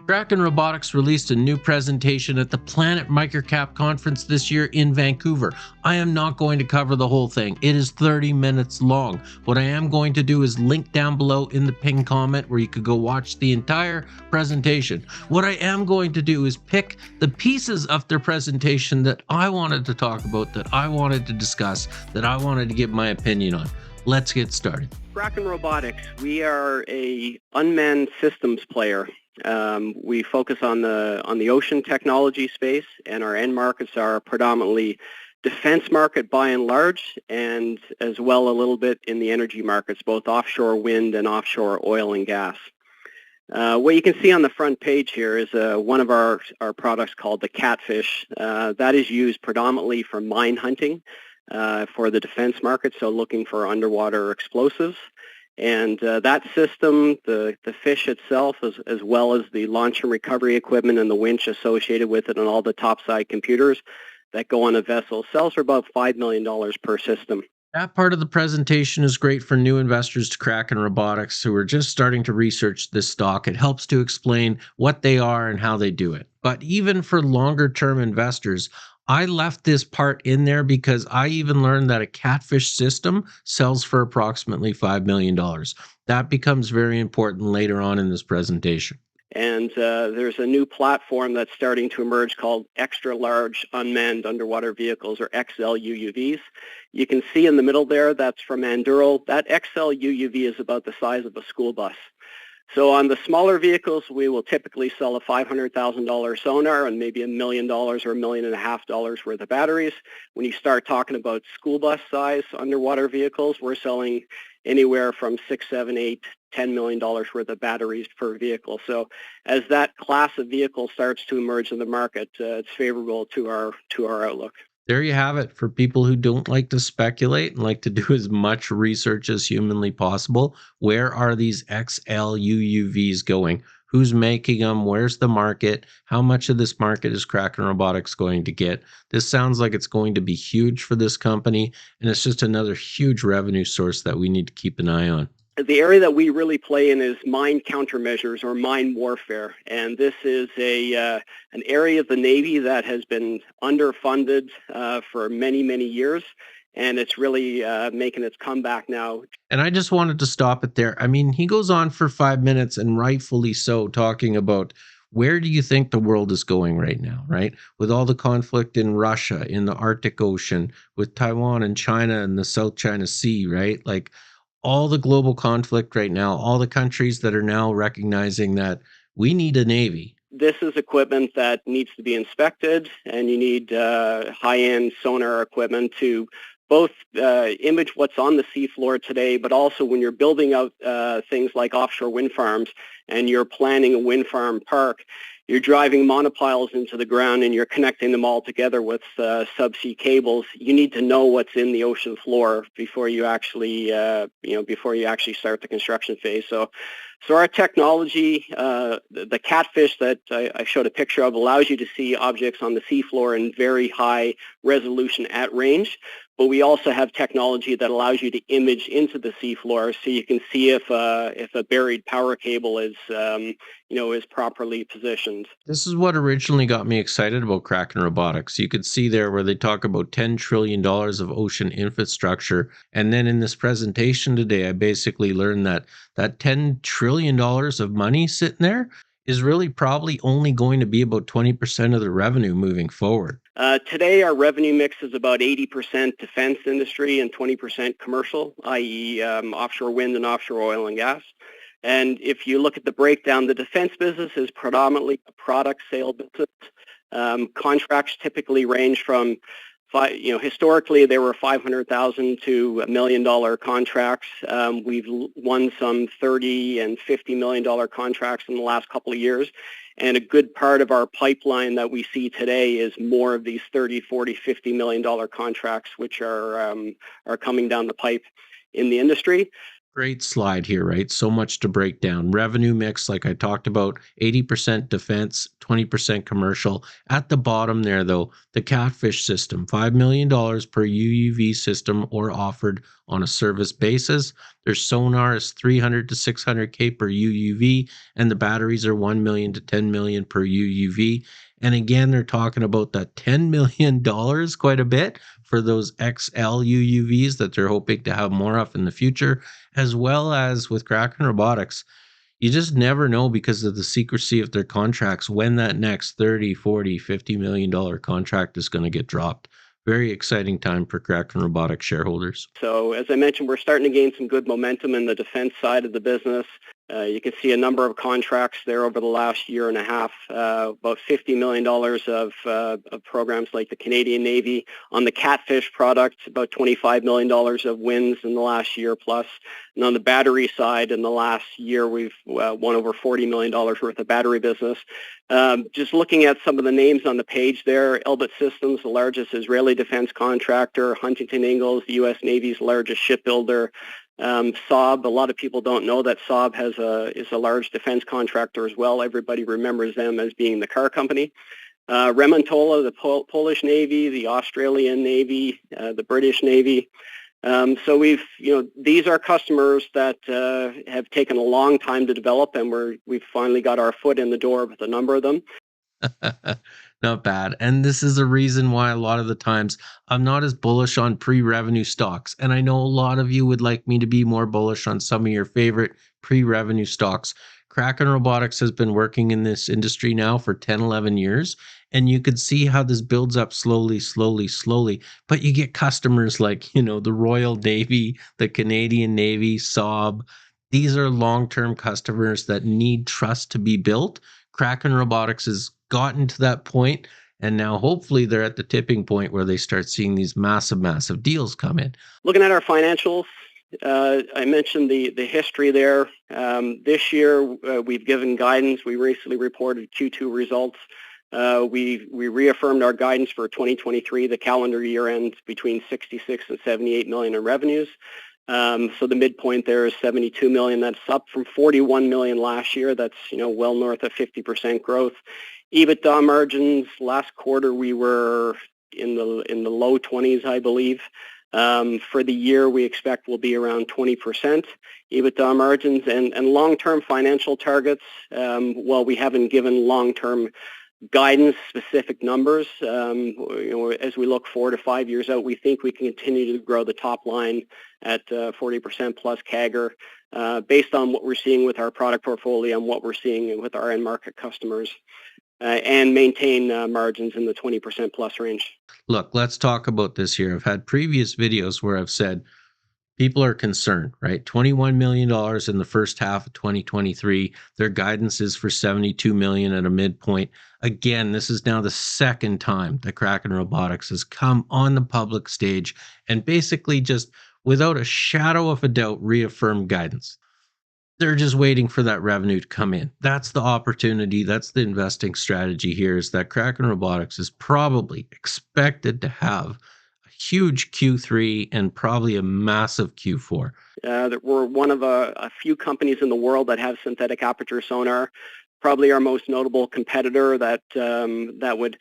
Kraken Robotics released a new presentation at the Planet Microcap conference this year in Vancouver. I am not going to cover the whole thing. It is 30 minutes long. What I am going to do is link down below in the pinned comment where you could go watch the entire presentation. What I am going to do is pick the pieces of their presentation that I wanted to talk about, that I wanted to discuss, that I wanted to give my opinion on. Let's get started. Kraken Robotics, we are a unmanned systems player. We focus on the ocean technology space, and our end markets are predominantly defense market by and large, and as well a little bit in the energy markets, both offshore wind and offshore oil and gas. What you can see on the front page here is one of our products called the Catfish. That is used predominantly for mine hunting for the defense market, so looking for underwater explosives. And that system, the fish itself, as well as the launch and recovery equipment and the winch associated with it and all the topside computers that go on a vessel, sells for about $5 million per system. That part of the presentation is great for new investors to Kraken Robotics who are just starting to research this stock. It helps to explain what they are and how they do it. But even for longer term investors, I left this part in there because I even learned that a Catfish system sells for approximately $5 million. That becomes very important later on in this presentation. And there's a new platform that's starting to emerge called Extra Large Unmanned Underwater Vehicles, or XLUUVs. You can see in the middle there, that's from Anduril. That XLUUV is about the size of a school bus. So on the smaller vehicles, we will typically sell a $500,000 sonar and maybe $1 million or $1.5 million worth of batteries. When you start talking about school bus size underwater vehicles, we're selling anywhere from $6, $7, $8, $10 million worth of batteries per vehicle. So as that class of vehicle starts to emerge in the market, it's favorable to our outlook. There you have it. For people who don't like to speculate and like to do as much research as humanly possible, where are these XLUUVs going? Who's making them? Where's the market? How much of this market is Kraken Robotics going to get? This sounds like it's going to be huge for this company, and it's just another huge revenue source that we need to keep an eye on. The area that we really play in is mine countermeasures or mine warfare, and this is an area of the Navy that has been underfunded for many, many years, and it's really making its comeback now. And I just wanted to stop it there. I mean, he goes on for 5 minutes, and rightfully so, talking about where do you think the world is going right now, right? With all the conflict in Russia, in the Arctic Ocean, with Taiwan and China and the South China Sea, right? Like, all the global conflict right now, all the countries that are now recognizing that we need a Navy. This is equipment that needs to be inspected, and you need high-end sonar equipment to both image what's on the seafloor today, but also when you're building out things like offshore wind farms and you're planning a wind farm park, you're driving monopiles into the ground and you're connecting them all together with subsea cables. You need to know what's in the ocean floor before you actually, start the construction phase. So our technology, the Catfish that I showed a picture of, allows you to see objects on the seafloor in very high resolution at range. But we also have technology that allows you to image into the seafloor, so you can see if a buried power cable is properly positioned. This is what originally got me excited about Kraken Robotics. You could see there where they talk about $10 trillion of ocean infrastructure. And then in this presentation today, I basically learned that $10 trillion of money sitting there is really probably only going to be about 20% of the revenue moving forward. Today, our revenue mix is about 80% defense industry and 20% commercial, i.e. Offshore wind and offshore oil and gas. And if you look at the breakdown, the defense business is predominantly a product sale business. Contracts typically range from historically, they were $500,000 to $1 million contracts. We've won some $30 and $50 million contracts in the last couple of years. And a good part of our pipeline that we see today is more of these $30, $40, $50 million contracts, which are coming down the pipe in the industry. Great slide here, right? So much to break down. Revenue mix, like I talked about, 80% defense, 20% commercial. At the bottom there, though, the catfish system, $5 million per UUV system or offered on a service basis. Their sonar is 300 to 600K per UUV, and the batteries are 1 million to 10 million per UUV. And again, they're talking about that $10 million quite a bit for those XL UUVs that they're hoping to have more of in the future, as well as with Kraken Robotics. You just never know because of the secrecy of their contracts when that next 30, 40, $50 million contract is going to get dropped. Very exciting time for Kraken Robotics shareholders. So as I mentioned, we're starting to gain some good momentum in the defense side of the business. You can see a number of contracts there over the last year and a half, about $50 million of programs like the Canadian Navy. On the catfish product, about $25 million of wins in the last year plus. And on the battery side, in the last year, we've won over $40 million worth of battery business. Just looking at some of the names on the page there, Elbit Systems, the largest Israeli defense contractor, Huntington Ingalls, the U.S. Navy's largest shipbuilder, Saab. A lot of people don't know that Saab is a large defense contractor as well. Everybody remembers them as being the car company. Remontola, the Polish Navy, the Australian Navy, the British Navy. So these are customers that have taken a long time to develop, and we've finally got our foot in the door with a number of them. Not bad. And this is a reason why a lot of the times I'm not as bullish on pre-revenue stocks. And I know a lot of you would like me to be more bullish on some of your favorite pre-revenue stocks. Kraken Robotics has been working in this industry now for 10, 11 years. And you could see how this builds up slowly, slowly, slowly. But you get customers like, the Royal Navy, the Canadian Navy, Saab. These are long-term customers that need trust to be built. Kraken Robotics has gotten to that point, and now hopefully they're at the tipping point where they start seeing these massive, massive deals come in. Looking at our financials, I mentioned the history there. This year, we've given guidance. We recently reported Q2 results. We reaffirmed our guidance for 2023. The calendar year ends between 66 and 78 million in revenues. So the midpoint there is 72 million. That's up from 41 million last year. That's well north of 50% growth. EBITDA margins last quarter we were in the low 20s, I believe. For the year we expect will be around 20% EBITDA margins and long-term financial targets. Well, we haven't given long-term guidance, specific numbers. As we look 4 to 5 years out, we think we can continue to grow the top line at 40% plus CAGR based on what we're seeing with our product portfolio and what we're seeing with our end market customers. And maintain margins in the 20% plus range. Look, let's talk about this here. I've had previous videos where I've said people are concerned, right? $21 million in the first half of 2023. Their guidance is for 72 million at a midpoint. Again, this is now the second time that Kraken Robotics has come on the public stage and basically just, without a shadow of a doubt, reaffirmed guidance. They're just waiting for that revenue to come in. That's the opportunity. That's the investing strategy here, is that Kraken Robotics is probably expected to have a huge Q3 and probably a massive Q4. We're one of a few companies in the world that have synthetic aperture sonar. Probably our most notable competitor that would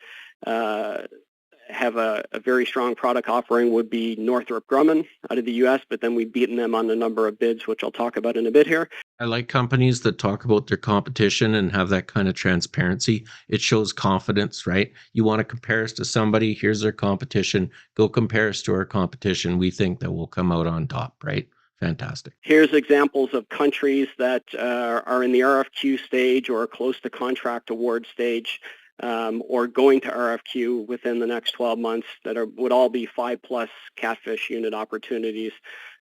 have a very strong product offering would be Northrop Grumman out of the U.S., but then we've beaten them on a number of bids, which I'll talk about in a bit here. I like companies that talk about their competition and have that kind of transparency. It shows confidence, right? You want to compare us to somebody, here's their competition, go compare us to our competition. We think that we'll come out on top, right? Fantastic. Here's examples of countries that are in the RFQ stage or close to contract award stage. Or going to RFQ within the next 12 months that would all be 5+ catfish unit opportunities.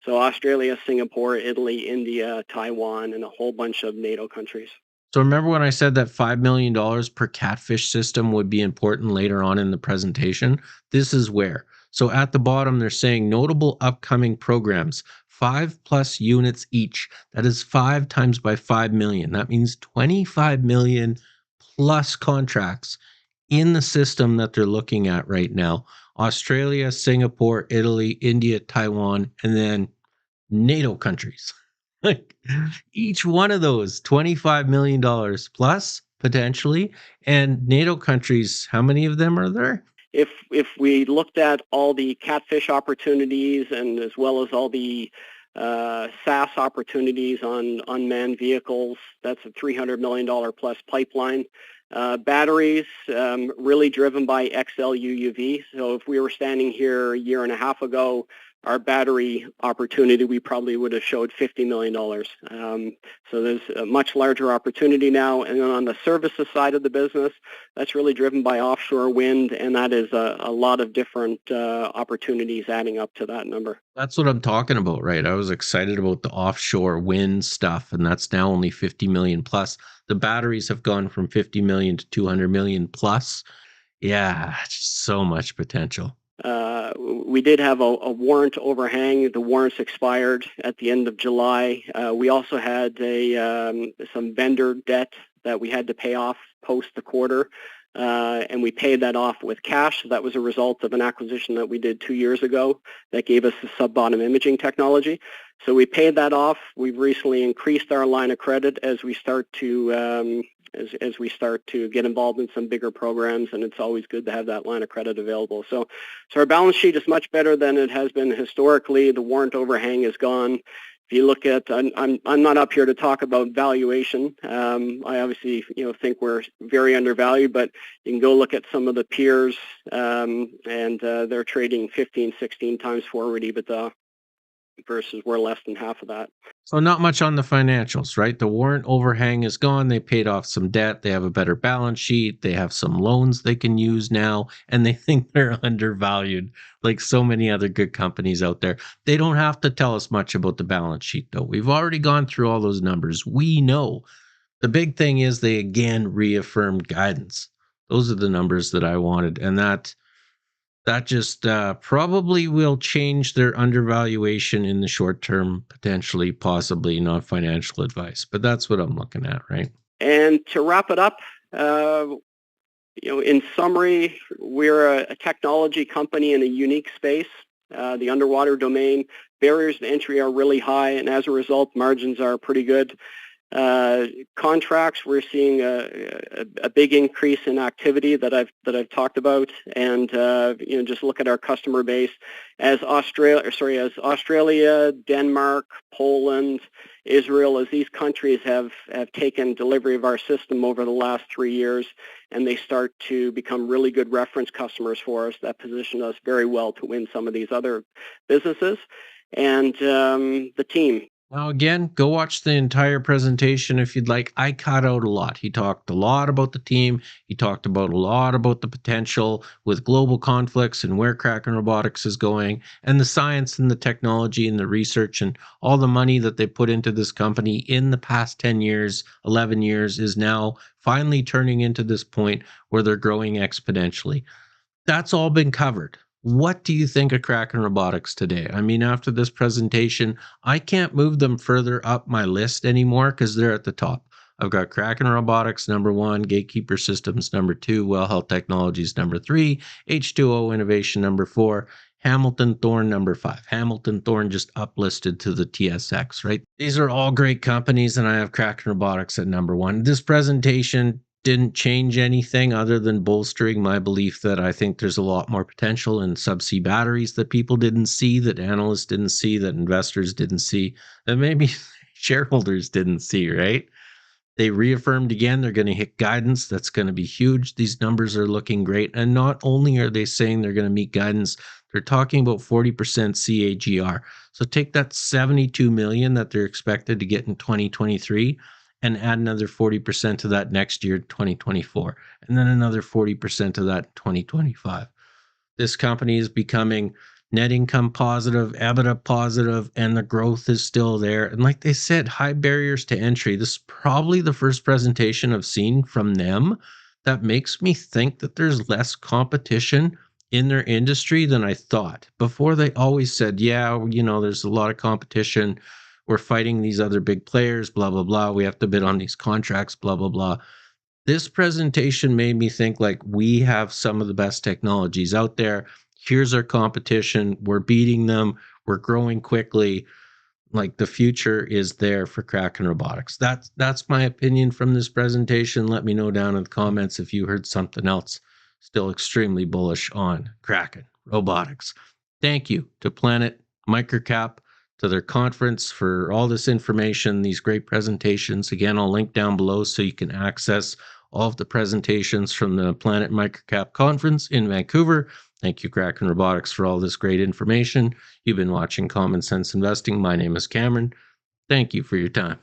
So Australia, Singapore, Italy, India, Taiwan, and a whole bunch of NATO countries. So remember when I said that $5 million per catfish system would be important later on in the presentation? This is where. So at the bottom, they're saying notable upcoming programs, 5+ units each. That is 5 times by 5 million. That means 25 million plus contracts in the system that they're looking at right now. Australia, Singapore, Italy, India, Taiwan, and then NATO countries. Like each one of those $25 million plus potentially. And NATO countries, how many of them are there? If we looked at all the catfish opportunities and as well as all the SaaS opportunities on unmanned vehicles, that's a $300 million plus pipeline. Batteries, really driven by XL UUV. So if we were standing here a year and a half ago, our battery opportunity, we probably would have showed $50 million. So there's a much larger opportunity now. And then on the services side of the business, that's really driven by offshore wind, and that is a lot of different opportunities adding up to that number. That's what I'm talking about, right? I was excited about the offshore wind stuff, and that's now only 50 million plus. The batteries have gone from 50 million to 200 million plus. Yeah, just so much potential. We did have a warrant overhang. The warrants expired at the end of July. We also had some vendor debt that we had to pay off post the quarter, and we paid that off with cash. That was a result of an acquisition that we did 2 years ago that gave us the sub-bottom imaging technology. So we paid that off. We've recently increased our line of credit as we start to get involved in some bigger programs, and it's always good to have that line of credit available. So our balance sheet is much better than it has been historically. The warrant overhang is gone. If you look at, I'm not up here to talk about valuation. I obviously think we're very undervalued, but you can go look at some of the peers, and they're trading 15, 16 times forward EBITDA versus we're less than half of that. So not much on the financials, right? The warrant overhang is gone. They paid off some debt. They have a better balance sheet. They have some loans they can use now, and they think they're undervalued like so many other good companies out there. They don't have to tell us much about the balance sheet, though. We've already gone through all those numbers. We know. The big thing is they again reaffirmed guidance. Those are the numbers that I wanted, and that just probably will change their undervaluation in the short term, potentially, possibly, not financial advice, but that's what I'm looking at, right? And to wrap it up, in summary, we're a technology company in a unique space. The underwater domain, barriers to entry are really high, and as a result, margins are pretty good. Contracts, we're seeing a big increase in activity that I've talked about, and just look at our customer base as Australia, Denmark, Poland, Israel, as these countries have taken delivery of our system over the last 3 years, and they start to become really good reference customers for us. That position us very well to win some of these other businesses, and the team. Now, again, go watch the entire presentation if you'd like. I cut out a lot. He talked a lot about the team. He talked about a lot about the potential with global conflicts and where Kraken Robotics is going, and the science and the technology and the research and all the money that they put into this company in the past 10 years, 11 years is now finally turning into this point where they're growing exponentially. That's all been covered. What do you think of Kraken Robotics today? I mean, after this presentation, I can't move them further up my list anymore because they're at the top. I've got Kraken Robotics number 1, Gatekeeper Systems number 2, Well Health Technologies number 3, H2O Innovation number 4, Hamilton Thorne number 5. Hamilton Thorne just uplisted to the TSX, right? These are all great companies, and I have Kraken Robotics at number 1. This presentation didn't change anything other than bolstering my belief that I think there's a lot more potential in subsea batteries that people didn't see, that analysts didn't see, that investors didn't see, that maybe shareholders didn't see, right? They reaffirmed again they're going to hit guidance. That's going to be huge. These numbers are looking great. And not only are they saying they're going to meet guidance, they're talking about 40% CAGR. So take that 72 million that they're expected to get in 2023 and add another 40% to that next year, 2024, and then another 40% to that 2025. This company is becoming net income positive, EBITDA positive, and the growth is still there. And like they said, high barriers to entry. This is probably the first presentation I've seen from them that makes me think that there's less competition in their industry than I thought. Before, they always said, yeah, there's a lot of competition. We're fighting these other big players, blah, blah, blah. We have to bid on these contracts, blah, blah, blah. This presentation made me think like we have some of the best technologies out there. Here's our competition. We're beating them. We're growing quickly. like the future is there for Kraken Robotics. That's my opinion from this presentation. Let me know down in the comments if you heard something else. Still extremely bullish on Kraken Robotics. Thank you to Planet Microcap, to their conference, for all this information, these great presentations. Again, I'll link down below so you can access all of the presentations from the Planet Microcap conference in Vancouver. Thank you, Kraken Robotics, for all this great information. You've been watching Common Sense Investing. My name is Cameron. Thank you for your time.